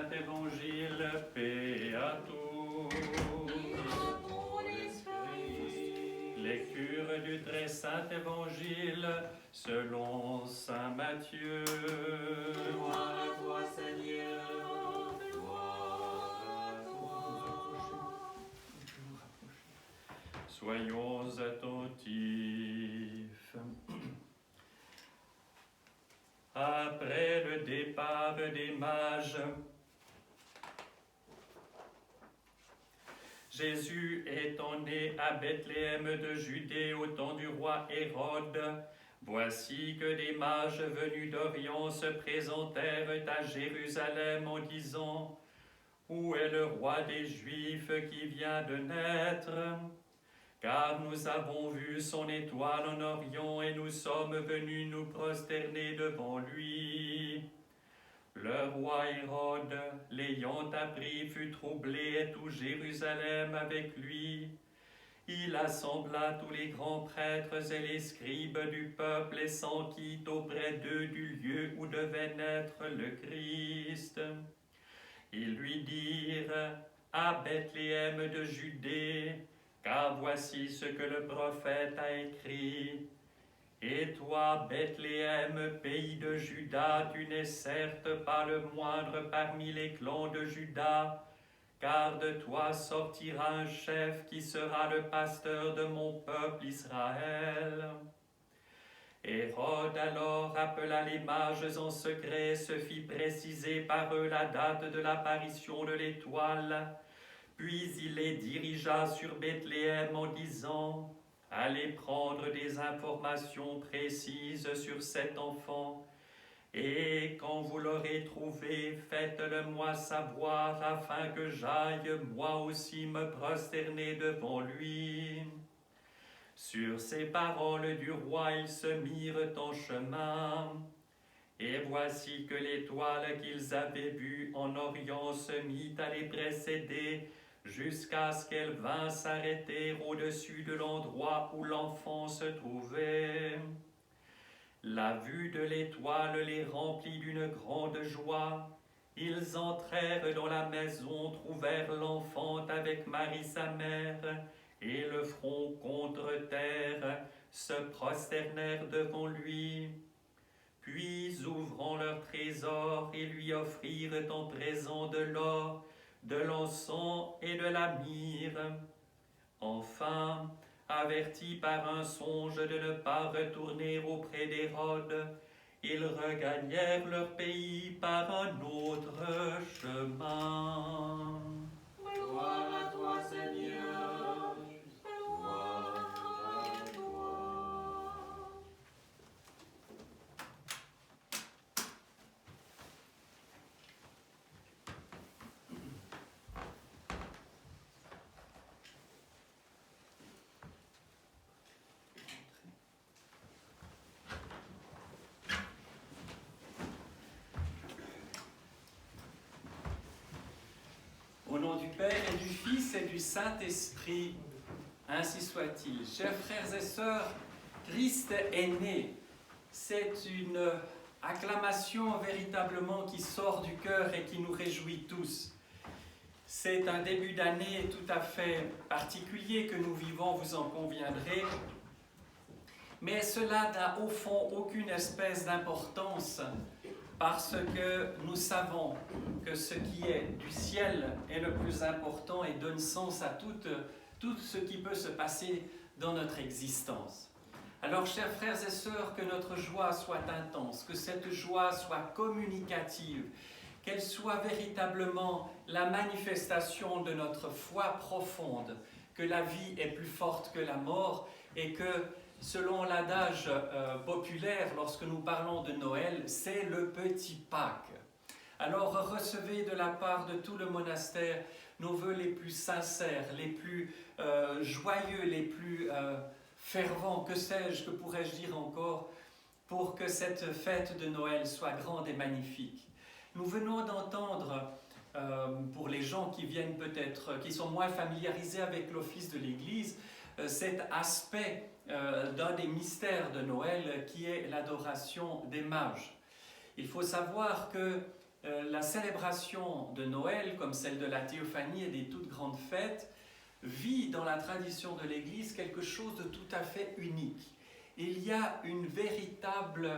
Saint Évangile, paix à tous. Lecture du très Saint Évangile selon Saint Matthieu. Gloire à toi, Seigneur, gloire à toi. Soyons attentifs. Après le départ des mages, Jésus étant né à Bethléem de Judée au temps du roi Hérode, voici que des mages venus d'Orient se présentèrent à Jérusalem en disant : Où est le roi des Juifs qui vient de naître ? Car nous avons vu son étoile en Orient et nous sommes venus nous prosterner devant lui. Le roi Hérode, l'ayant appris, fut troublé et tout Jérusalem avec lui. Il assembla tous les grands prêtres et les scribes du peuple et s'enquit auprès d'eux du lieu où devait naître le Christ. Ils lui dirent : à Bethléem de Judée, car voici ce que le prophète a écrit. Et toi, Bethléem, pays de Juda, tu n'es certes pas le moindre parmi les clans de Juda, car de toi sortira un chef qui sera le pasteur de mon peuple Israël. Hérode alors appela les mages en secret et se fit préciser par eux la date de l'apparition de l'étoile. Puis il les dirigea sur Bethléem en disant : allez prendre des informations précises sur cet enfant, et quand vous l'aurez trouvé, faites-le-moi savoir, afin que j'aille moi aussi me prosterner devant lui. Sur ces paroles du roi, ils se mirent en chemin. Et voici que l'étoile qu'ils avaient vue en Orient se mit à les précéder, jusqu'à ce qu'elle vint s'arrêter au-dessus de l'endroit où l'enfant se trouvait. La vue de l'étoile les remplit d'une grande joie. Ils entrèrent dans la maison, trouvèrent l'enfant avec Marie sa mère, et le front contre terre, se prosternèrent devant lui. Puis, ouvrant leur trésor, ils lui offrirent en présent de l'or, de l'encens et de la myrrhe. Enfin, avertis par un songe de ne pas retourner auprès d'Hérode, ils regagnèrent leur pays par un autre chemin. Gloire à toi, Seigneur, gloire à toi. Au nom du Père et du Fils et du Saint-Esprit, ainsi soit-il. Chers frères et sœurs, Christ est né. C'est une acclamation véritablement qui sort du cœur et qui nous réjouit tous. C'est un début d'année tout à fait particulier que nous vivons, vous en conviendrez. Mais cela n'a au fond aucune espèce d'importance, parce que nous savons que ce qui est du ciel est le plus important et donne sens à tout ce qui peut se passer dans notre existence. Alors, chers frères et sœurs, que notre joie soit intense, que cette joie soit communicative, qu'elle soit véritablement la manifestation de notre foi profonde, que la vie est plus forte que la mort et que, selon l'adage populaire, lorsque nous parlons de Noël, c'est le petit Pâques. Alors recevez de la part de tout le monastère nos vœux les plus sincères, les plus joyeux, les plus fervents, que sais-je, que pourrais-je dire encore, pour que cette fête de Noël soit grande et magnifique. Nous venons d'entendre, pour les gens qui viennent peut-être, qui sont moins familiarisés avec l'office de l'Église, cet aspect d'un des mystères de Noël qui est l'adoration des mages. Il faut savoir que la célébration de Noël, comme celle de la Théophanie et des toutes grandes fêtes, vit dans la tradition de l'Église quelque chose de tout à fait unique. Il y a une véritable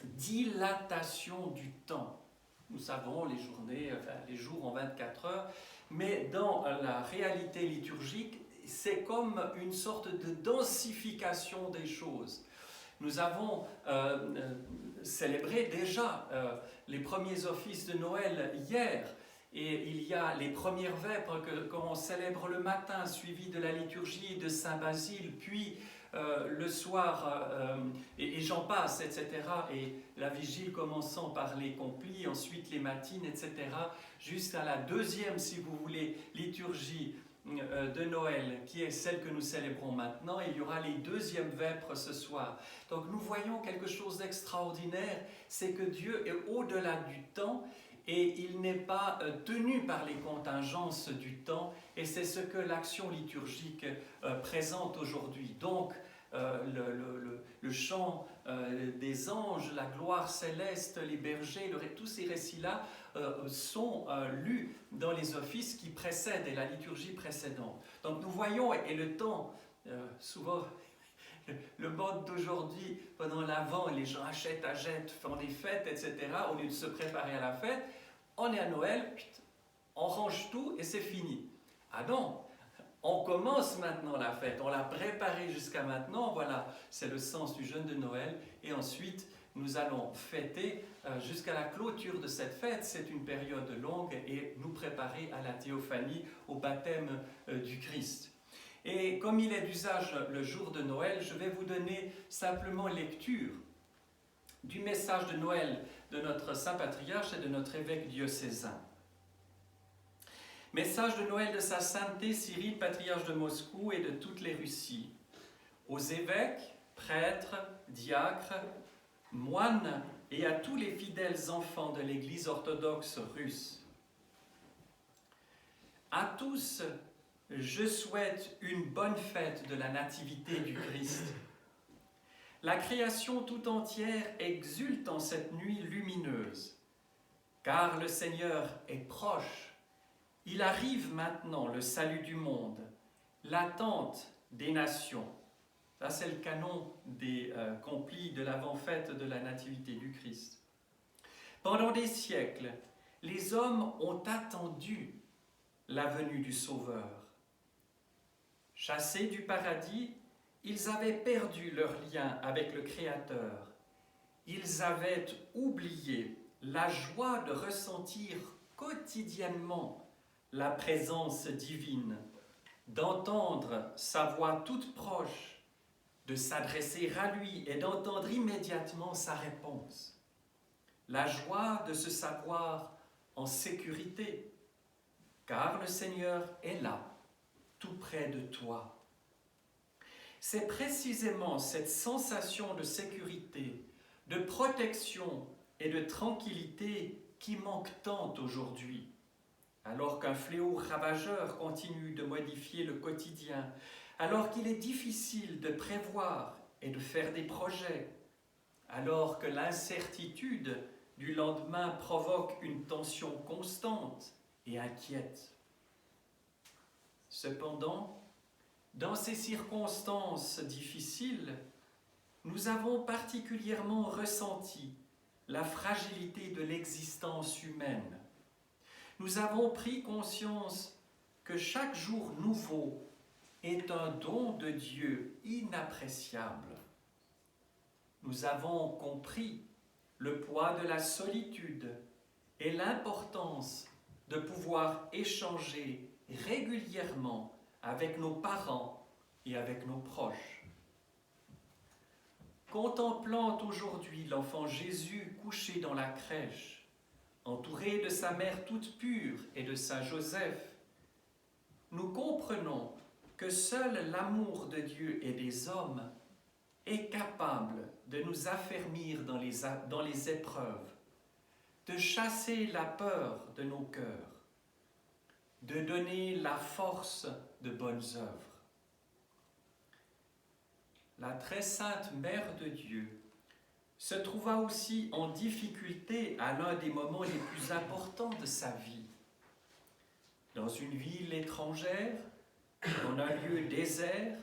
dilatation du temps. Nous savons, les journées, les jours ont 24 heures, mais dans la réalité liturgique, c'est comme une sorte de densification des choses. Nous avons célébré déjà les premiers offices de Noël hier, et il y a les premières vêpres qu'on célèbre le matin, suivies de la liturgie de Saint-Basile, puis le soir, et j'en passe, etc. Et la vigile commençant par les complis, ensuite les matines, etc. Jusqu'à la deuxième, si vous voulez, liturgie de Noël, qui est celle que nous célébrons maintenant. Il y aura les deuxièmes vêpres ce soir. Donc nous voyons quelque chose d'extraordinaire, c'est que Dieu est au-delà du temps et il n'est pas tenu par les contingences du temps, et c'est ce que l'action liturgique présente aujourd'hui. Donc le chant des anges, la gloire céleste, les bergers, tous ces récits-là sont lus dans les offices qui précèdent et la liturgie précédente. Donc nous voyons, et le temps, souvent le mode d'aujourd'hui, pendant l'Avent, les gens achètent, font des fêtes, etc. Au lieu de se préparer à la fête, on est à Noël, on range tout et c'est fini. Ah non, on commence maintenant la fête, on l'a préparée jusqu'à maintenant, voilà, c'est le sens du jeûne de Noël, et ensuite nous allons fêter jusqu'à la clôture de cette fête. C'est une période longue et nous préparer à la théophanie, au baptême du Christ. Et comme il est d'usage le jour de Noël, je vais vous donner simplement lecture du message de Noël de notre Saint Patriarche et de notre évêque diocésain. Message de Noël de sa sainteté Cyril, patriarche de Moscou et de toutes les Russies, aux évêques, prêtres, diacres, moines et à tous les fidèles enfants de l'Église orthodoxe russe. À tous, je souhaite une bonne fête de la Nativité du Christ. La création tout entière exulte en cette nuit lumineuse, car le Seigneur est proche. Il arrive maintenant le salut du monde, l'attente des nations. Là, c'est le canon des complis de l'avant-fête de la Nativité du Christ. Pendant des siècles, les hommes ont attendu la venue du Sauveur. Chassés du paradis, ils avaient perdu leur lien avec le Créateur. Ils avaient oublié la joie de ressentir quotidiennement la présence divine, d'entendre sa voix toute proche, de s'adresser à lui et d'entendre immédiatement sa réponse. La joie de se savoir en sécurité, car le Seigneur est là, tout près de toi. C'est précisément cette sensation de sécurité, de protection et de tranquillité qui manque tant aujourd'hui. Alors qu'un fléau ravageur continue de modifier le quotidien, alors qu'il est difficile de prévoir et de faire des projets, alors que l'incertitude du lendemain provoque une tension constante et inquiète. Cependant, dans ces circonstances difficiles, nous avons particulièrement ressenti la fragilité de l'existence humaine. Nous avons pris conscience que chaque jour nouveau est un don de Dieu inappréciable. Nous avons compris le poids de la solitude et l'importance de pouvoir échanger régulièrement avec nos parents et avec nos proches. Contemplant aujourd'hui l'enfant Jésus couché dans la crèche, entouré de sa mère toute pure et de saint Joseph, nous comprenons que seul l'amour de Dieu et des hommes est capable de nous affermir dans les épreuves, de chasser la peur de nos cœurs, de donner la force de bonnes œuvres. La très sainte Mère de Dieu se trouva aussi en difficulté à l'un des moments les plus importants de sa vie. Dans une ville étrangère, dans un lieu désert,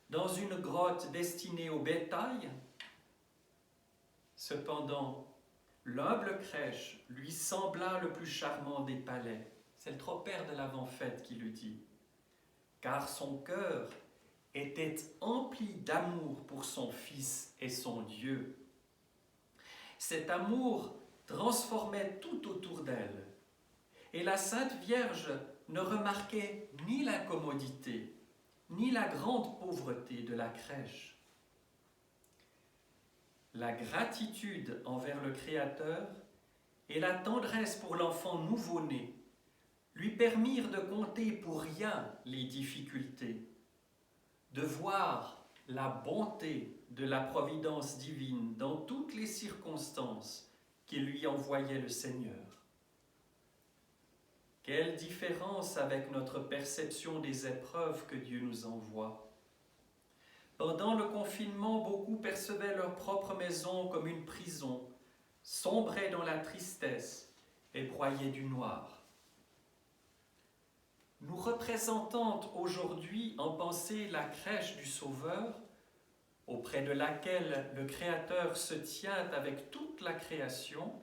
dans une grotte destinée au bétail. Cependant, l'humble crèche lui sembla le plus charmant des palais. C'est le trop-père de l'avant-fête qui le dit. Car son cœur était empli d'amour pour son Fils et son Dieu. Cet amour transformait tout autour d'elle. Et la Sainte Vierge ne remarquait ni l'incommodité, ni la grande pauvreté de la crèche. La gratitude envers le Créateur et la tendresse pour l'enfant nouveau-né lui permirent de compter pour rien les difficultés, de voir la bonté de la providence divine dans toutes les circonstances qu'il lui envoyait le Seigneur. Quelle différence avec notre perception des épreuves que Dieu nous envoie. Pendant le confinement, beaucoup percevaient leur propre maison comme une prison, sombraient dans la tristesse et broyaient du noir. Nous représentons aujourd'hui en pensée la crèche du Sauveur, auprès de laquelle le Créateur se tient avec toute la création,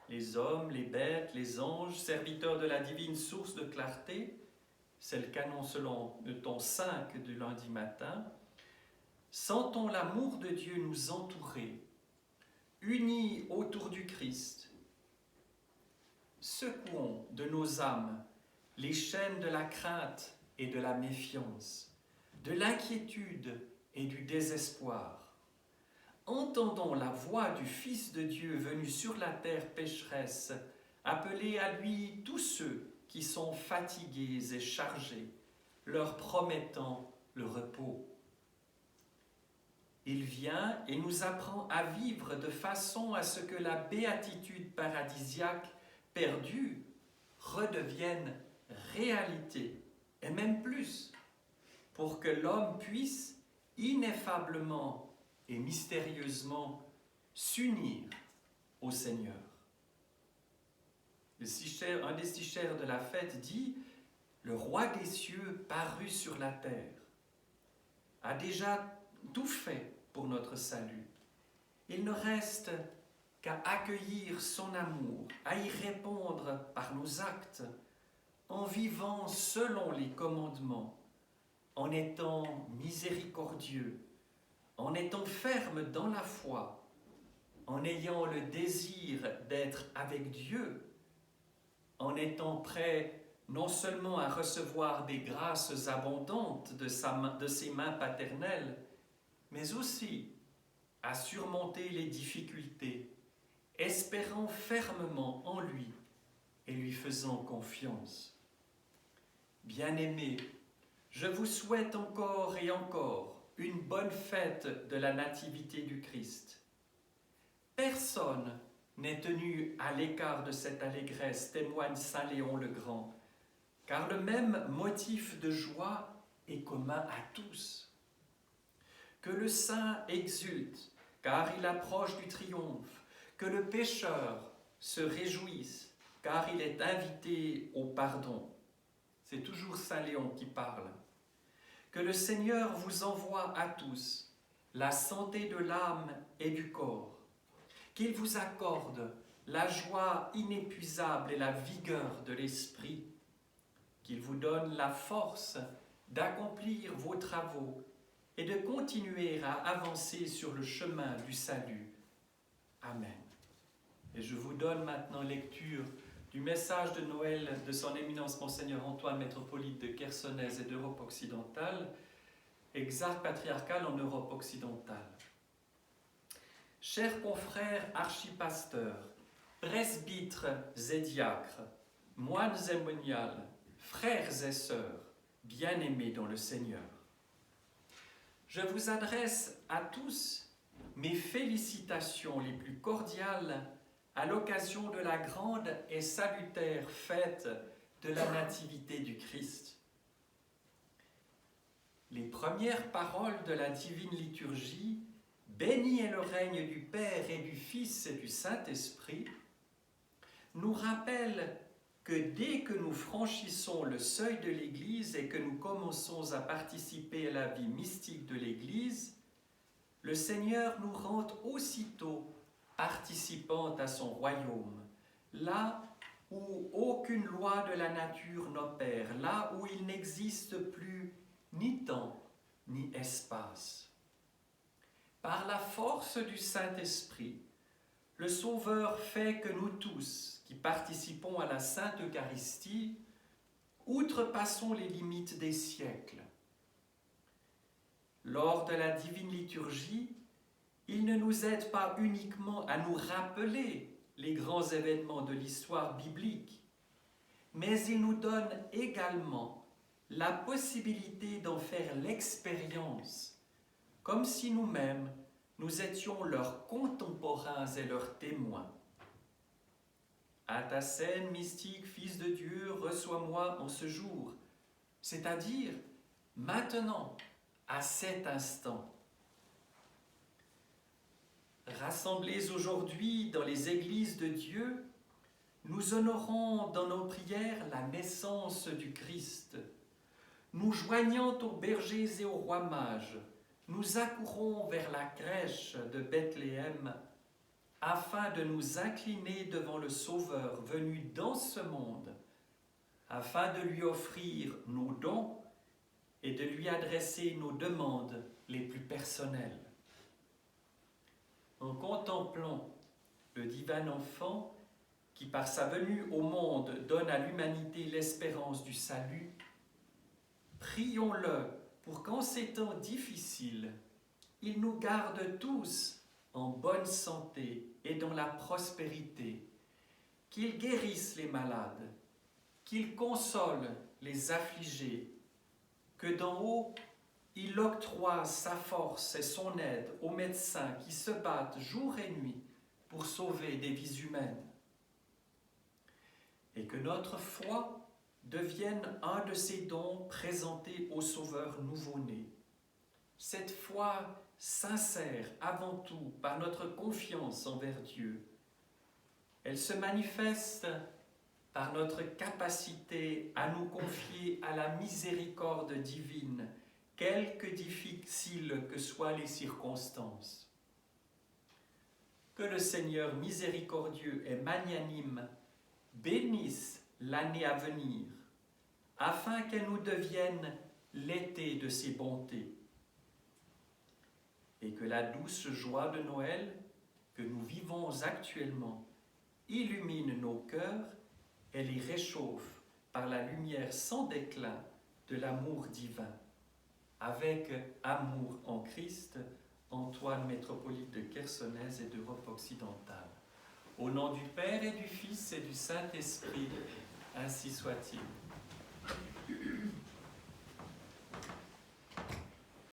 les hommes, les bêtes, les anges, serviteurs de la divine source de clarté, c'est le canon selon le ton 5 du lundi matin. Sentons l'amour de Dieu nous entourer, unis autour du Christ. Secouons de nos âmes les chaînes de la crainte et de la méfiance, de l'inquiétude et du désespoir. Entendons la voix du Fils de Dieu venu sur la terre pécheresse, appeler à lui tous ceux qui sont fatigués et chargés, leur promettant le repos. Il vient et nous apprend à vivre de façon à ce que la béatitude paradisiaque perdue redevienne réalité, et même plus, pour que l'homme puisse ineffablement et mystérieusement s'unir au Seigneur. Un des stichères de la fête dit « Le roi des cieux parut sur la terre, a déjà tout fait pour notre salut. Il ne reste qu'à accueillir son amour, à y répondre par nos actes, en vivant selon les commandements, en étant miséricordieux, en étant ferme dans la foi, en ayant le désir d'être avec Dieu, en étant prêt non seulement à recevoir des grâces abondantes de ses mains paternelles, mais aussi à surmonter les difficultés, espérant fermement en lui et lui faisant confiance. Bien-aimés, je vous souhaite encore et encore une bonne fête de la Nativité du Christ. Personne n'est tenu à l'écart de cette allégresse, témoigne saint Léon le Grand, car le même motif de joie est commun à tous. Que le saint exulte, car il approche du triomphe, que le pécheur se réjouisse, car il est invité au pardon. C'est toujours saint Léon qui parle. Que le Seigneur vous envoie à tous la santé de l'âme et du corps, qu'il vous accorde la joie inépuisable et la vigueur de l'esprit, qu'il vous donne la force d'accomplir vos travaux et de continuer à avancer sur le chemin du salut. Amen. Et je vous donne maintenant lecture du message de Noël de son éminence Monseigneur Antoine, métropolite de Chersonèse et d'Europe occidentale, exarque patriarcal en Europe occidentale. Chers confrères archipasteurs, presbytres et diacres, moines et moniales, frères et sœurs, bien-aimés dans le Seigneur, je vous adresse à tous mes félicitations les plus cordiales à l'occasion de la grande et salutaire fête de la Nativité du Christ. Les premières paroles de la divine liturgie béni est le règne du Père et du Fils et du Saint-Esprit, nous rappelle que dès que nous franchissons le seuil de l'Église et que nous commençons à participer à la vie mystique de l'Église, le Seigneur nous rend aussitôt participants à son royaume, là où aucune loi de la nature n'opère, là où il n'existe plus ni temps ni espace. Par la force du Saint-Esprit, le Sauveur fait que nous tous, qui participons à la Sainte Eucharistie, outrepassons les limites des siècles. Lors de la divine liturgie, il ne nous aide pas uniquement à nous rappeler les grands événements de l'histoire biblique, mais il nous donne également la possibilité d'en faire l'expérience, comme si nous-mêmes, nous étions leurs contemporains et leurs témoins. À ta scène mystique, Fils de Dieu, reçois-moi en ce jour, c'est-à-dire maintenant, à cet instant. Rassemblés aujourd'hui dans les églises de Dieu, nous honorons dans nos prières la naissance du Christ. Nous joignant aux bergers et aux rois mages, nous accourons vers la crèche de Bethléem afin de nous incliner devant le Sauveur venu dans ce monde, afin de lui offrir nos dons et de lui adresser nos demandes les plus personnelles. En contemplant le divin enfant qui, par sa venue au monde, donne à l'humanité l'espérance du salut, prions-le pour qu'en ces temps difficiles, il nous garde tous en bonne santé et dans la prospérité, qu'il guérisse les malades, qu'il console les affligés, que d'en haut, il octroie sa force et son aide aux médecins qui se battent jour et nuit pour sauver des vies humaines. Et que notre foi devienne un de ces dons présentés au Sauveur nouveau-né. Cette foi sincère avant tout par notre confiance envers Dieu. Elle se manifeste par notre capacité à nous confier à la miséricorde divine, quelque difficiles que soient les circonstances. Que le Seigneur miséricordieux et magnanime bénisse l'année à venir, afin qu'elle nous devienne l'été de ses bontés, et que la douce joie de Noël que nous vivons actuellement illumine nos cœurs et les réchauffe par la lumière sans déclin de l'amour divin. Avec amour en Christ, Antoine, métropolite de Chersonèse et d'Europe occidentale. Au nom du Père et du Fils et du Saint-Esprit, ainsi soit-il.